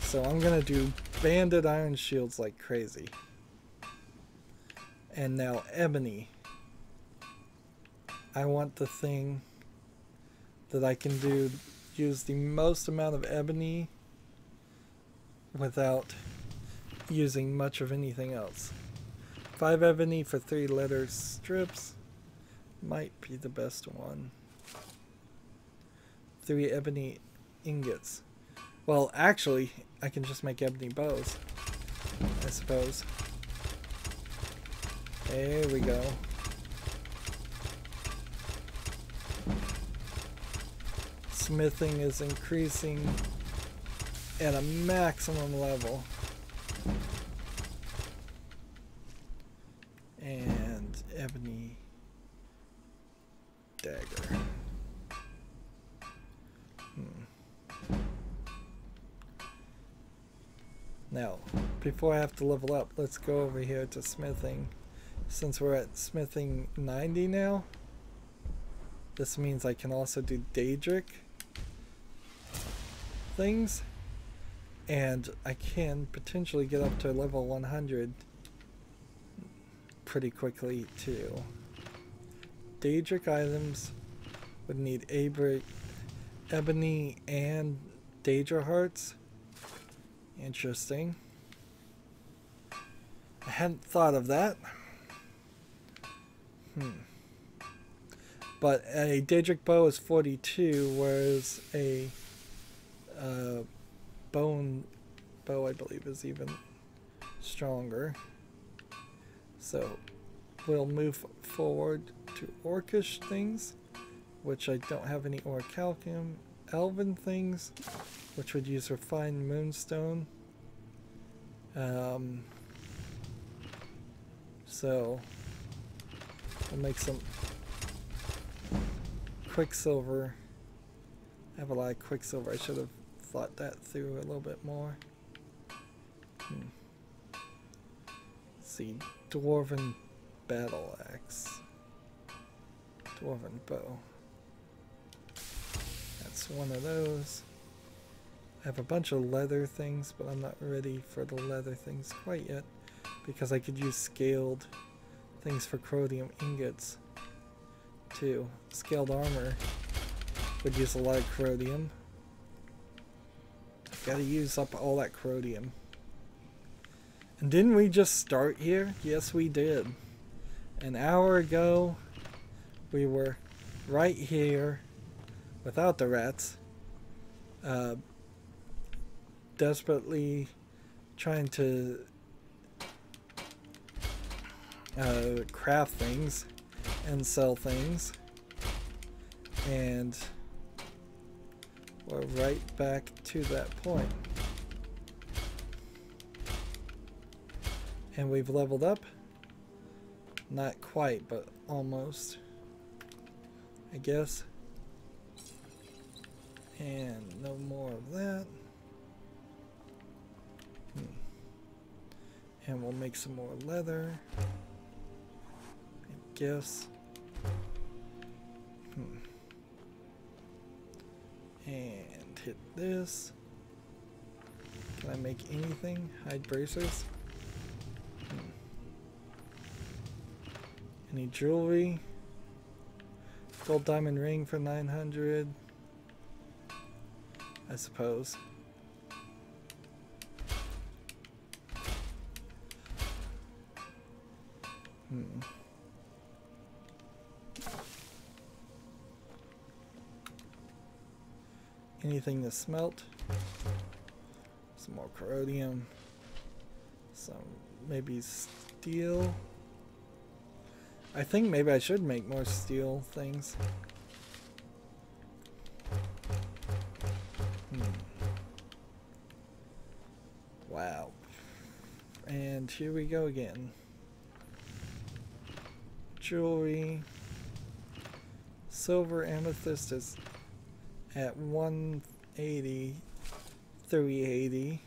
So I'm gonna do banded iron shields like crazy. And now ebony. I want the thing that I can use the most amount of ebony without using much of anything else. 5 ebony for 3 letter strips might be the best one. 3 ebony ingots. Well, actually, I can just make ebony bows, I suppose. There we go. Smithing is increasing at a maximum level. And ebony dagger. Now, before I have to level up, let's go over here to smithing. Since we're at smithing 90 now, this means I can also do Daedric things, and I can potentially get up to level 100 pretty quickly too. Daedric items would need ebony and Daedra hearts. Interesting. I hadn't thought of that. But a Daedric bow is 42, whereas a bone bow, I believe, is even stronger. So we'll move forward to orcish things, which I don't have any orichalcum. Elven things, which would use refined moonstone. So we'll make some quicksilver. I have a lot of quicksilver. I should have thought that through a little bit more. Let's see, dwarven battle axe, dwarven bow. That's one of those. I have a bunch of leather things, but I'm not ready for the leather things quite yet, because I could use scaled things for chromium ingots too. Scaled armor would use a lot of chromium. Gotta use up all that chromium. And didn't we just start here? Yes, we did. An hour ago, we were right here without the rats, desperately trying to craft things and sell things, and we're right back to that point. And we've leveled up. Not quite, but almost, I guess. And no more of that. And we'll make some more leather, I guess. And hit this. Can I make anything? Hide bracers? Any jewelry? Gold diamond ring for 900. I suppose. Anything to smelt? Some more corrodium. Some maybe steel. I think maybe I should make more steel things. Wow. And here we go again. Jewelry. Silver amethyst is at 180, 380.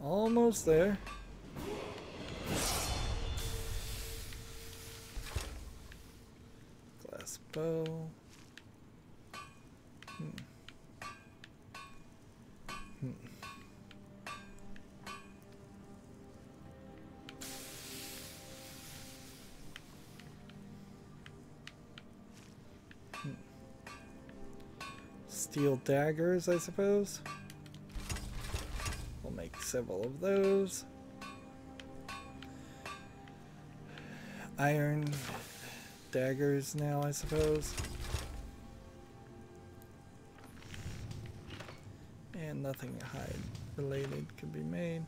Almost there. Glass bow. Steel daggers, I suppose. We'll make several of those. Iron daggers now, I suppose. And nothing hide related could be made.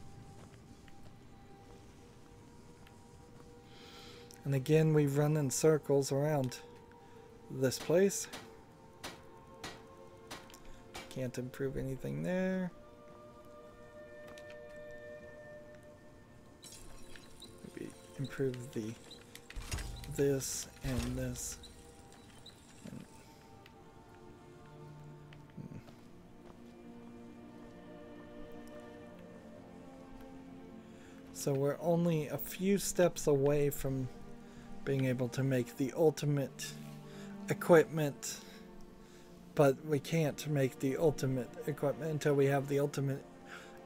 And again, we run in circles around this place. Can't improve anything there. Maybe improve this and this. And, So we're only a few steps away from being able to make the ultimate equipment, but we can't make the ultimate equipment until we have the ultimate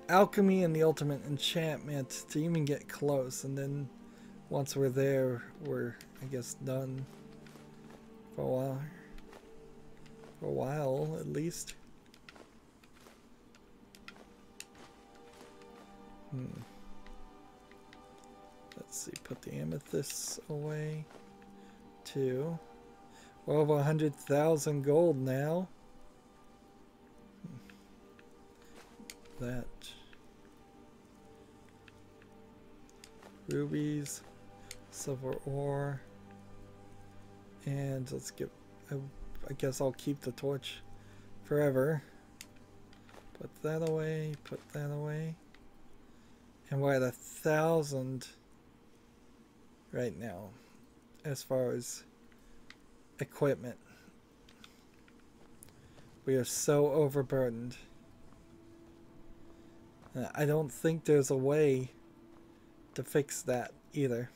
alchemy and the ultimate enchantment to even get close. And then once we're there, we're, I guess, done for a while. For a while, at least. Let's see, put the amethysts away too. We're over 100,000 gold now. That. Rubies, silver ore, and let's get, I guess I'll keep the torch forever. Put that away, put that away. And we're at 1,000 right now as far as equipment. We are so overburdened. I don't think there's a way to fix that either.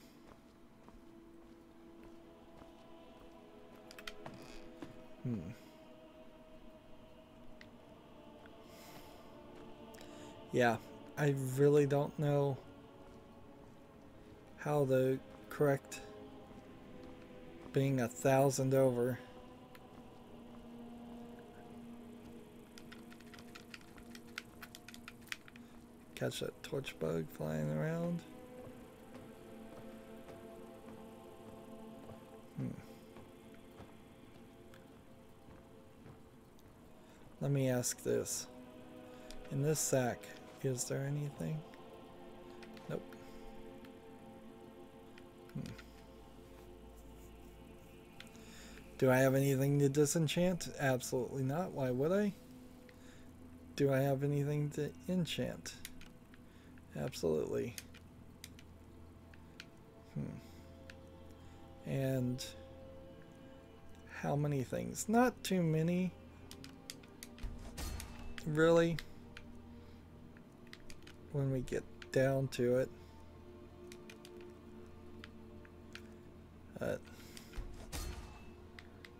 Yeah, I really don't know how to correct being 1,000 over. Catch that torch bug flying around. Let me ask this. In this sack, is there anything? Nope. Do I have anything to disenchant? Absolutely not. Why would I? Do I have anything to enchant? Absolutely. And how many things? Not too many. Really, when we get down to it.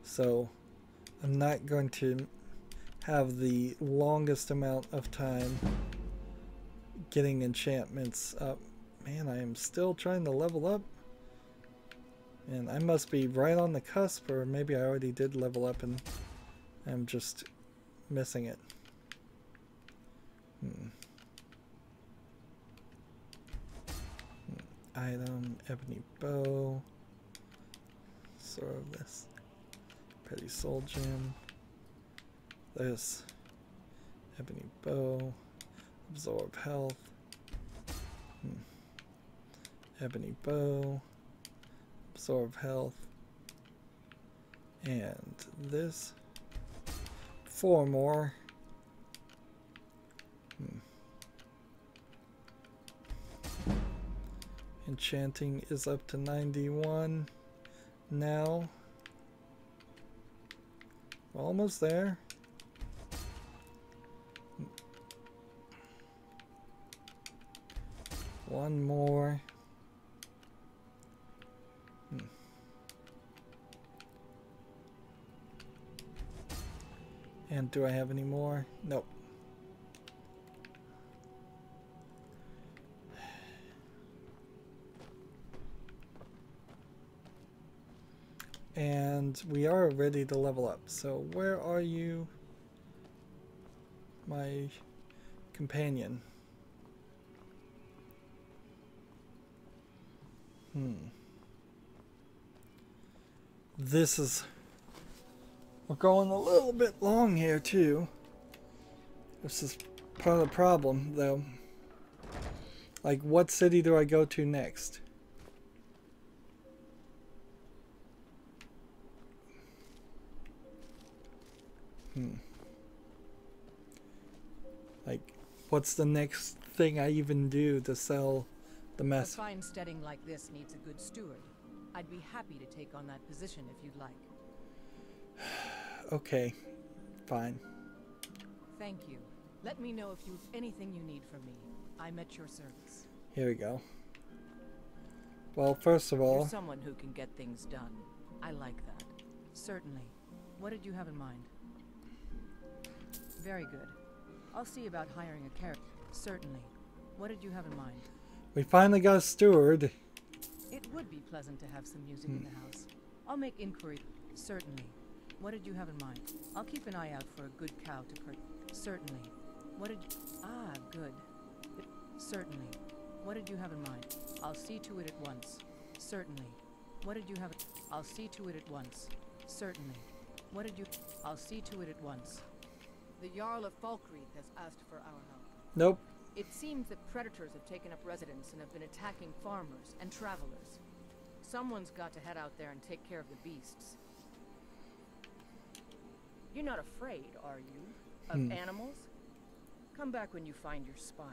So I'm not going to have the longest amount of time getting enchantments up. Man, I am still trying to level up. And I must be right on the cusp, or maybe I already did level up and I'm just missing it. Item, ebony bow, sort of this, petty soul gem, this, ebony bow, absorb health, ebony bow, absorb health, and this, 4 more. Enchanting is up to 91 now. We're almost there. One more. And do I have any more? Nope. And we are ready to level up. So where are you, my companion? This is... We're going a little bit long here too. This is part of the problem though. Like, what city do I go to next? Like, what's the next thing I even do to sell the mess? A fine steading like this needs a good steward. I'd be happy to take on that position if you'd like. Okay, fine. Thank you. Let me know if you've anything you need from me. I'm at your service. Here we go. Well, first of all... You're someone who can get things done. I like that. Certainly. What did you have in mind? Very good. I'll see about hiring a character. Certainly. What did you have in mind? We finally got a steward. It would be pleasant to have some music in the house. I'll make inquiry. Certainly. What did you have in mind? I'll keep an eye out for a good cow to purchase. Certainly. What did you... Ah, good. Certainly. What did you have in mind? I'll see to it at once. Certainly. What did you have... I'll see to it at once. Certainly. What did you... I'll see to it at once. The Jarl of Falkreath has asked for our help. Nope. It seems that predators have taken up residence and have been attacking farmers and travelers. Someone's got to head out there and take care of the beasts. You're not afraid, are you? Of animals? Come back when you find your spine.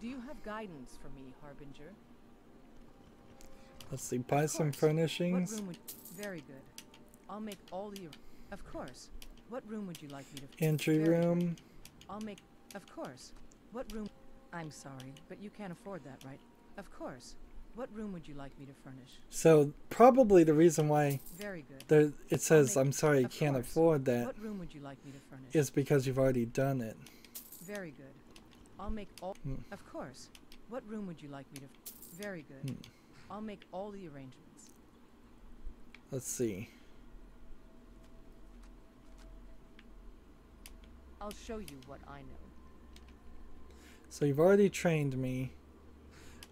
Do you have guidance for me, Harbinger? Let's see, buy some furnishings. What room would... Very good. I'll make all the... Of course. What room would you like me to... Entry room. I'll make... Of course. What room... I'm sorry, but you can't afford that, right? Of course. What room would you like me to furnish? So, probably the reason why Very good. there, it says, I'm sorry, you can't afford that, what room would you like me to furnish? is because you've already done it. Very good. I'll make all... Of course. What room would you like me to... Very good. I'll make all the arrangements. Let's see. I'll show you what I know. So you've already trained me.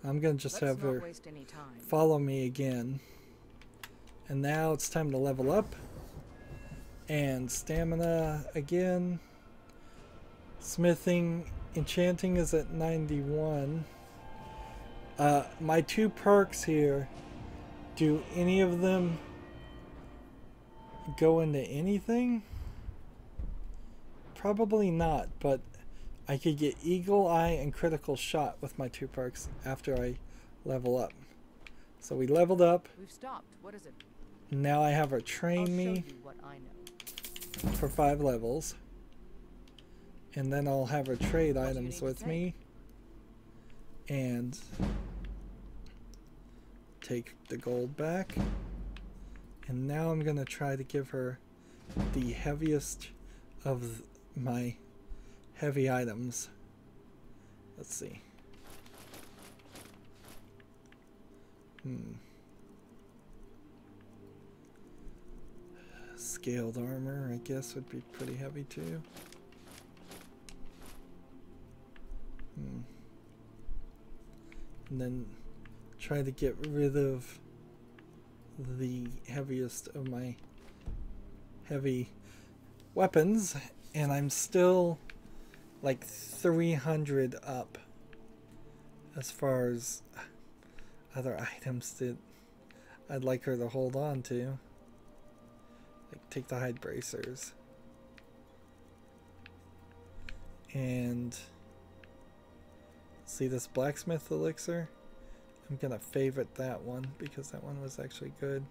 I'm going to just have her waste any time. follow me again. And now it's time to level up. And stamina again. Smithing, enchanting is at 91. My 2 perks here, do any of them go into anything? Probably not, but I could get Eagle Eye and Critical Shot with my 2 perks after I level up. So we leveled up. We've stopped. What is it? Now I have her train me Show you what I know. for 5 levels. And then I'll have her trade What do you items need with to me. And take the gold back. And now I'm going to try to give her the heaviest of my heavy items. Let's see. Scaled armor, I guess, would be pretty heavy too. And then try to get rid of the heaviest of my heavy weapons, and I'm still like 300 up as far as other items that I'd like her to hold on to. Like take the hide bracers. And see this blacksmith elixir? I'm gonna favorite that one because that one was actually good.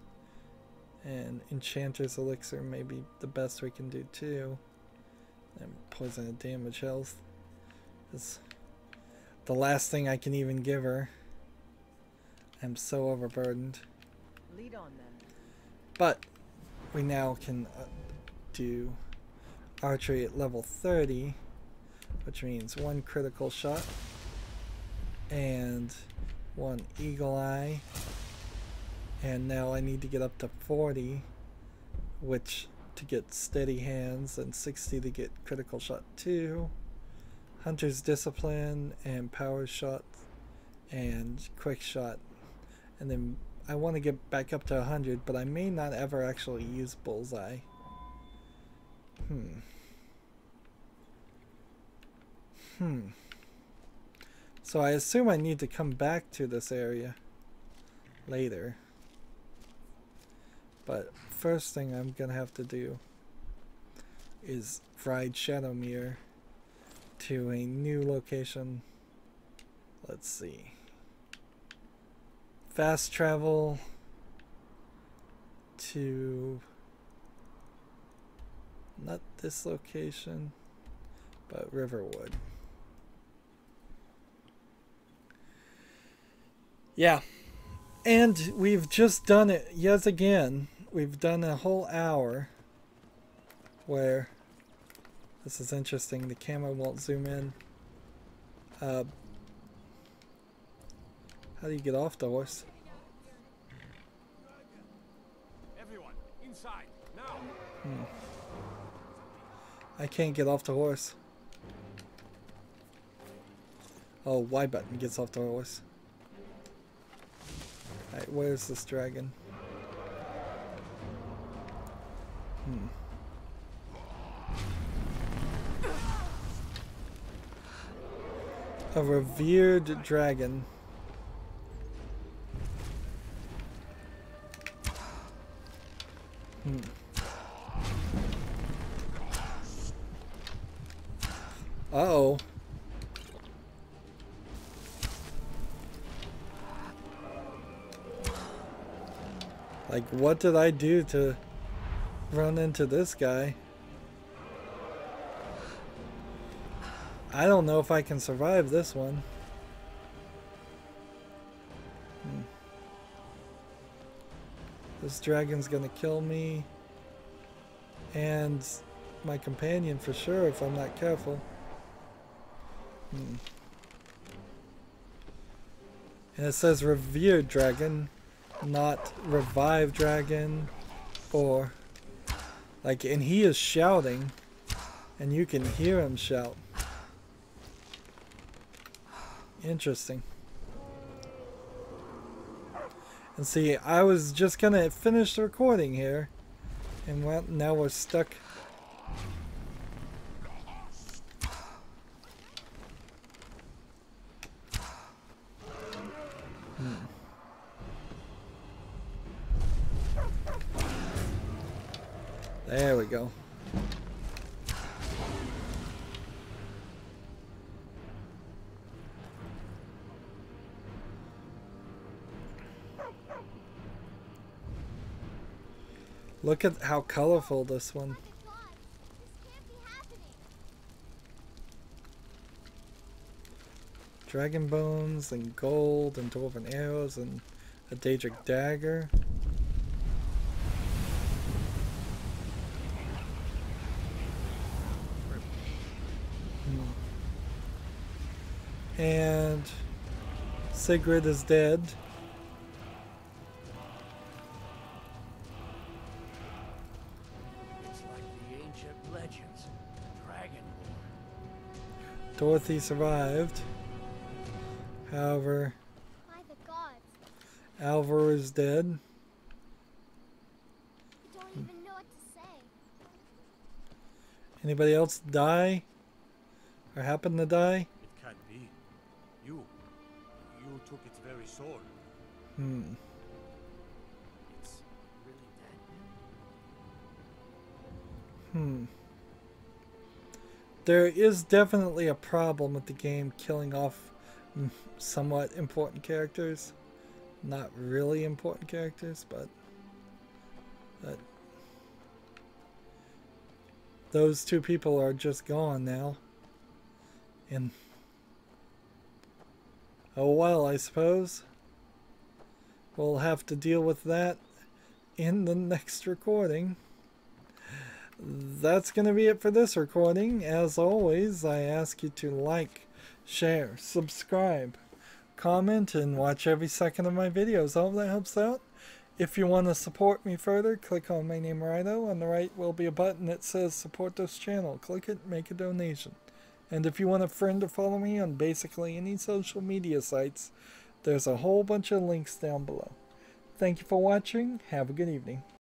And enchanter's elixir may be the best we can do too. And poison and damage health is the last thing I can even give her. I'm so overburdened. Lead on then. But we now can do archery at level 30, which means 1 critical shot and 1 eagle eye. And now I need to get up to 40, which to get steady hands, and 60 to get critical shot 2, hunter's discipline, and power shot, and quick shot. And then I want to get back up to 100, but I may not ever actually use bullseye. So I assume I need to come back to this area later. But first thing I'm gonna have to do is ride Shadowmere to a new location. Let's see. Fast travel to not this location, but Riverwood. Yeah. And we've just done it yet again. We've done a whole hour where this is interesting. The camera won't zoom in. How do you get off the horse? Everyone, inside, now. I can't get off the horse. Oh, Y button gets off the horse. Alright, where's this dragon? A revered dragon. Uh-oh. Like, what did I do to run into this guy? I don't know if I can survive this one. This dragon's gonna kill me. And my companion for sure if I'm not careful. And it says revered dragon, not revived dragon, or like, and he is shouting and you can hear him shout. Interesting. And see, I was just gonna finish the recording here, and now we're stuck. There we go. Look at how colorful this one. Dragon bones and gold and dwarven arrows and a Daedric dagger. And Sigrid is dead. It's like the ancient legends. Dragonborn. Dorothy survived. However, By the gods. Alvar is dead. I don't even know what to say. Anybody else die? Or happen to die? It can't be. You took its very soul. It's really dead. There is definitely a problem with the game killing off somewhat important characters. Not really important characters, but those two people are just gone now. And oh well, I suppose. We'll have to deal with that in the next recording. That's going to be it for this recording. As always, I ask you to like, share, subscribe, comment, and watch every second of my videos. I hope that helps out. If you want to support me further, click on my name, Rydo. On the right will be a button that says support this channel. Click it, make a donation. And if you want a friend to follow me on basically any social media sites, there's a whole bunch of links down below. Thank you for watching. Have a good evening.